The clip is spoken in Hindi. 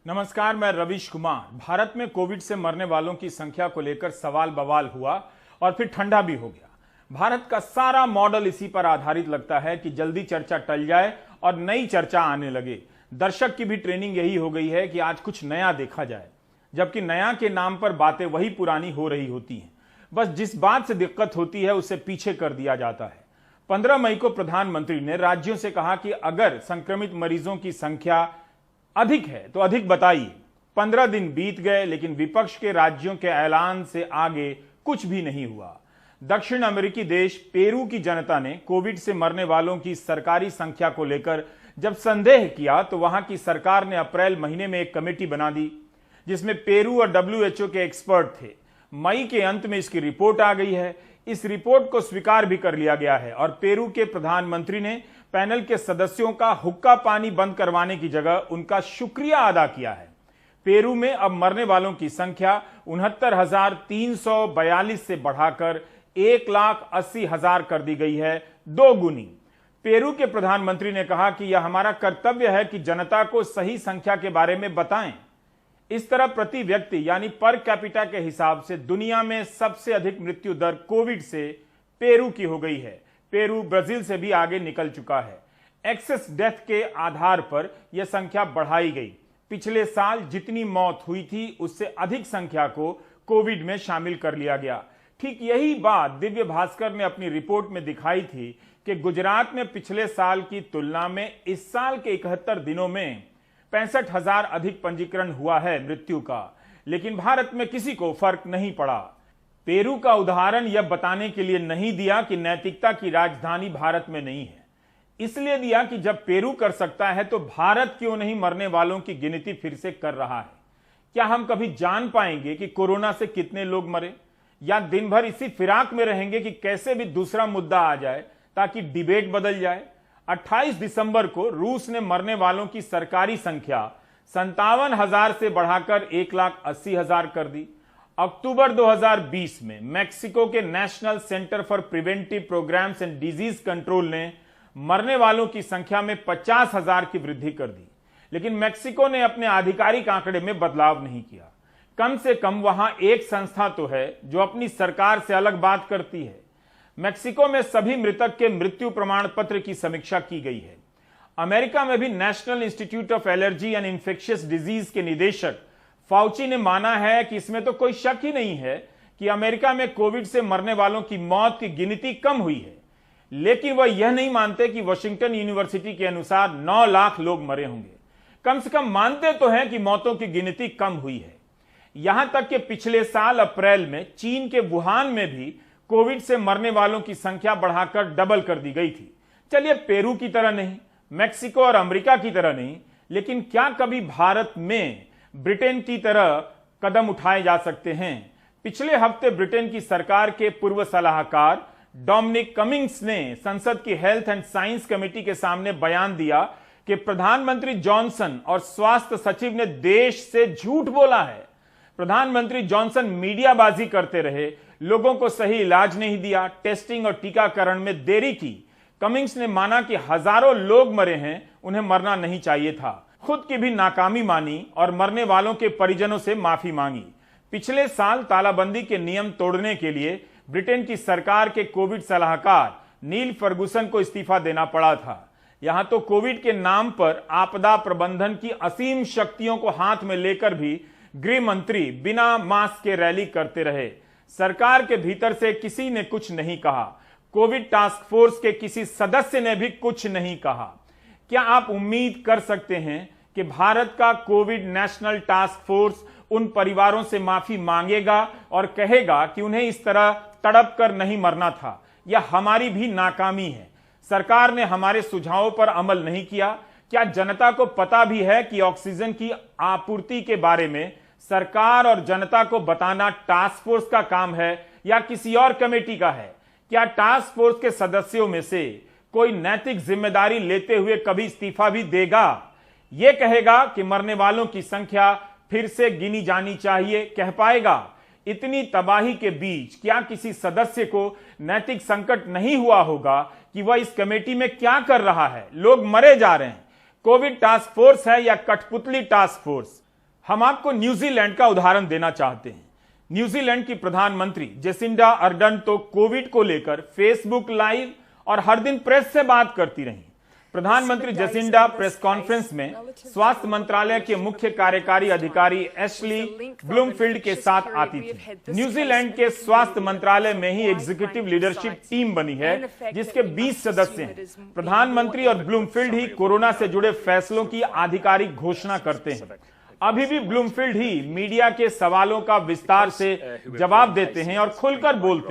नमस्कार, मैं रवीश कुमार। भारत में कोविड से मरने वालों की संख्या को लेकर सवाल बवाल हुआ और फिर ठंडा भी हो गया। भारत का सारा मॉडल इसी पर आधारित लगता है कि जल्दी चर्चा टल जाए और नई चर्चा आने लगे। दर्शक की भी ट्रेनिंग यही हो गई है कि आज कुछ नया देखा जाए, जबकि नया के नाम पर बातें वही पुरानी हो रही होती हैं। बस जिस बात से दिक्कत होती है उसे पीछे कर दिया जाता है। 15 मई को प्रधानमंत्री ने राज्यों से कहा कि अगर संक्रमित मरीजों की संख्या अधिक है तो अधिक बताइए। 15 दिन बीत गए, लेकिन विपक्ष के राज्यों के ऐलान से आगे कुछ भी नहीं हुआ। दक्षिण अमेरिकी देश पेरू की जनता ने कोविड से मरने वालों की सरकारी संख्या को लेकर जब संदेह किया तो वहां की सरकार ने अप्रैल महीने में एक कमेटी बना दी, जिसमें पेरू और WHO के एक्सपर्ट थे। मई के अंत में इसकी रिपोर्ट आ गई है। इस रिपोर्ट को स्वीकार भी कर लिया गया है और पेरू के प्रधानमंत्री ने पैनल के सदस्यों का हुक्का पानी बंद करवाने की जगह उनका शुक्रिया अदा किया है। पेरू में अब मरने वालों की संख्या 69,342 से बढ़ाकर 1,80,000 कर दी गई है, 2 गुनी। पेरू के प्रधानमंत्री ने कहा कि यह हमारा कर्तव्य है कि जनता को सही संख्या के बारे में बताएं। इस तरह प्रति व्यक्ति यानी पर कैपिटा के हिसाब से दुनिया में सबसे अधिक मृत्यु दर कोविड से पेरू की हो गई है। पेरू ब्राजील से भी आगे निकल चुका है। एक्सेस डेथ के आधार पर यह संख्या बढ़ाई गई। पिछले साल जितनी मौत हुई थी उससे अधिक संख्या को कोविड में शामिल कर लिया गया। ठीक यही बात दिव्य भास्कर ने अपनी रिपोर्ट में दिखाई थी कि गुजरात में पिछले साल की तुलना में इस साल के 71 दिनों में 65,000 अधिक पंजीकरण हुआ है मृत्यु का, लेकिन भारत में किसी को फर्क नहीं पड़ा। पेरू का उदाहरण यह बताने के लिए नहीं दिया कि नैतिकता की राजधानी भारत में नहीं है, इसलिए दिया कि जब पेरू कर सकता है तो भारत क्यों नहीं मरने वालों की गिनती फिर से कर रहा है। क्या हम कभी जान पाएंगे कि कोरोना से कितने लोग मरे, या दिन भर इसी फिराक में रहेंगे कि कैसे भी दूसरा मुद्दा आ जाए ताकि डिबेट बदल जाए। 28 दिसंबर को रूस ने मरने वालों की सरकारी संख्या 57,000 से बढ़ाकर 1,80,000 कर दी। अक्टूबर 2020 में मैक्सिको के national centre for preventive programmes and disease control ने मरने वालों की संख्या में 50,000 की वृद्धि कर दी, लेकिन मैक्सिको ने अपने आधिकारिक आंकड़े में बदलाव नहीं किया। कम से कम वहां एक संस्था तो है जो अपनी सरकार से अलग बात करती है। मैक्सिको में सभी मृतक के मृत्यु प्रमाण पत्र की समीक्षा की गई है। अमेरिका में भी national institute of allergy and infectious disease के निदेशक फाउची ने माना है कि इसमें तो कोई शक ही नहीं है कि अमेरिका में कोविड से मरने वालों की मौत की गिनती कम हुई है, लेकिन वह यह नहीं मानते कि वॉशिंगटन यूनिवर्सिटी के अनुसार 9 लाख लोग मरे होंगे। कम से कम मानते तो हैं कि मौतों की गिनती कम हुई है। यहां तक कि पिछले साल अप्रैल में चीन के वुहान में भी कोविड से मरने वालों की संख्या बढ़ाकर डबल कर दी गई थी। चलिए, पेरू की तरह नहीं, मैक्सिको और अमेरिका की तरह नहीं, लेकिन क्या कभी भारत में ब्रिटेन की तरह कदम उठाए जा सकते हैं? पिछले हफ्ते ब्रिटेन की सरकार के पूर्व सलाहकार डोमिनिक कमिंग्स ने संसद की हेल्थ एंड साइंस कमेटी के सामने बयान दिया कि प्रधानमंत्री जॉनसन और स्वास्थ्य सचिव ने देश से झूठ बोला है। प्रधानमंत्री जॉनसन मीडियाबाजी करते रहे, लोगों को सही इलाज नहीं दिया, टेस्टिंग और टीकाकरण में देरी की। कमिंग्स ने माना कि हजारों लोग मरे हैं, उन्हें मरना नहीं चाहिए था। खुद की भी नाकामी मानी और मरने वालों के परिजनों से माफी मांगी। पिछले साल तालाबंदी के नियम तोड़ने के लिए ब्रिटेन की सरकार के कोविड सलाहकार नील फर्गुसन को इस्तीफा देना पड़ा था। यहां तो कोविड के नाम पर आपदा प्रबंधन की असीम शक्तियों को हाथ में लेकर भी गृह मंत्री बिना मास्क के रैली करते रहे। सरकार के भीतर से किसी ने कुछ नहीं कहा। कोविड टास्क फोर्स के किसी सदस्य ने भी कुछ नहीं कहा। क्या आप उम्मीद कर सकते हैं कि भारत का कोविड नेशनल टास्क फोर्स उन परिवारों से माफी मांगेगा और कहेगा कि उन्हें इस तरह तड़प कर नहीं मरना था? यह हमारी भी नाकामी है। सरकार ने हमारे सुझावों पर अमल नहीं किया। क्या जनता को पता भी है कि ऑक्सीजन की आपूर्ति के बारे में सरकार और जनता को बताना टास्क फोर्स का काम है या किसी और कमेटी का है? क्या टास्क फोर्स के सदस्यों में से कोई नैतिक जिम्मेदारी लेते हुए कभी इस्तीफा भी देगा? यह कहेगा कि मरने वालों की संख्या फिर से गिनी जानी चाहिए, कह पाएगा? इतनी तबाही के बीच क्या किसी सदस्य को नैतिक संकट नहीं हुआ होगा कि वह इस कमेटी में क्या कर रहा है? लोग मरे जा रहे हैं। कोविड टास्क फोर्स है या कठपुतली टास्क फोर्स? हम आपको न्यूजीलैंड का उदाहरण देना चाहते हैं। न्यूजीलैंड की प्रधानमंत्री जेसिंडा अर्डर्न तो कोविड को लेकर फेसबुक लाइव और हर दिन प्रेस से बात करती रही। प्रधानमंत्री जेसिंडा प्रेस कॉन्फ्रेंस में स्वास्थ्य मंत्रालय के मुख्य कार्यकारी अधिकारी एशली ब्लूमफील्ड के साथ आती थी। न्यूजीलैंड के स्वास्थ्य मंत्रालय में ही एग्जीक्यूटिव लीडरशिप टीम बनी है जिसके 20 सदस्य हैं। प्रधानमंत्री और ब्लूमफील्ड ही कोरोना से जुड़े फैसलों की आधिकारिक घोषणा करते हैं। अभी भी ब्लूमफील्ड ही मीडिया के सवालों का विस्तार से जवाब देते हैं और खुलकर बोलते हैं।